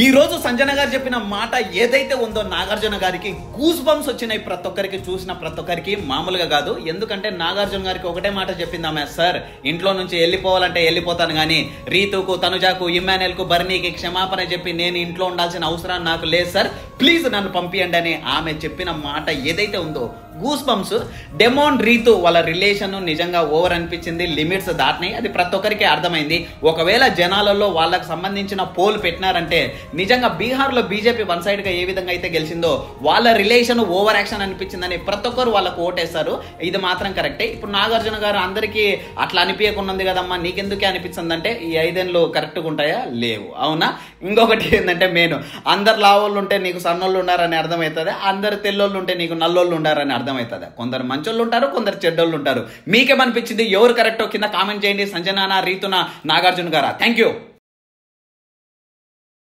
ఈ రోజు సంజన గారు చెప్పిన మాట ఏదైతే ఉందో నాగార్జున గారికి గూస్ బంప్స్ వచ్చినాయి. ప్రతి ఒక్కరికి చూసిన ప్రతి ఒక్కరికి మామూలుగా కాదు. ఎందుకంటే నాగార్జున గారికి ఒకటే మాట చెప్పింది ఆమె, సార్ ఇంట్లో నుంచి వెళ్ళిపోవాలంటే వెళ్ళిపోతాను, కానీ రీతుకు, తనుజాకు, ఇమ్మాన్యుయల్ కు, బర్నీకి క్షమాపణ చెప్పి నేను ఇంట్లో ఉండాల్సిన అవసరం నాకు లేదు సార్, ప్లీజ్ నన్ను పంపియండి అని ఆమె చెప్పిన మాట ఏదైతే ఉందో గూస్ బంప్స్. డెమోన్ రీతు వాళ్ళ రిలేషన్ నిజంగా ఓవర్ అనిపించింది, లిమిట్స్ దాటినాయి. అది ప్రతి ఒక్కరికి అర్థమైంది. ఒకవేళ జనాలలో వాళ్ళకు సంబంధించిన పోల్ పెట్టినారంటే నిజంగా బీహార్లో బీజేపీ వన్ సైడ్ గా ఏ విధంగా అయితే గెలిచిందో వాళ్ళ రిలేషన్ ఓవర్ యాక్షన్ అనిపించిందని ప్రతి ఒక్కరు వాళ్ళకు ఓటేస్తారు. ఇది మాత్రం కరెక్టే. ఇప్పుడు నాగార్జున గారు అందరికీ అట్లా అనిపించకున్నది కదమ్మా, నీకెందుకే అనిపించింది అంటే ఈ 5 ఏళ్ళు కరెక్ట్గా ఉంటాయా? లేవు. అవునా? ఇంకొకటి ఏంటంటే మెయిన్, అందరు లావోళ్ళు ఉంటే నీకు సన్నోళ్ళు ఉన్నారని అర్థమవుతుంది, అందరు తెల్లోళ్ళు ఉంటే నీకు నల్లోళ్ళు ఉండారని అర్థమవుతుంది. కొందరు మంచోళ్ళు ఉంటారు, కొందరు చెడ్డోళ్ళు ఉంటారు. మీకేమనిపించింది? ఎవరు కరెక్టో కింద కామెంట్ చేయండి. సంజన, రీతునా, నాగార్జున గారా? Thank you.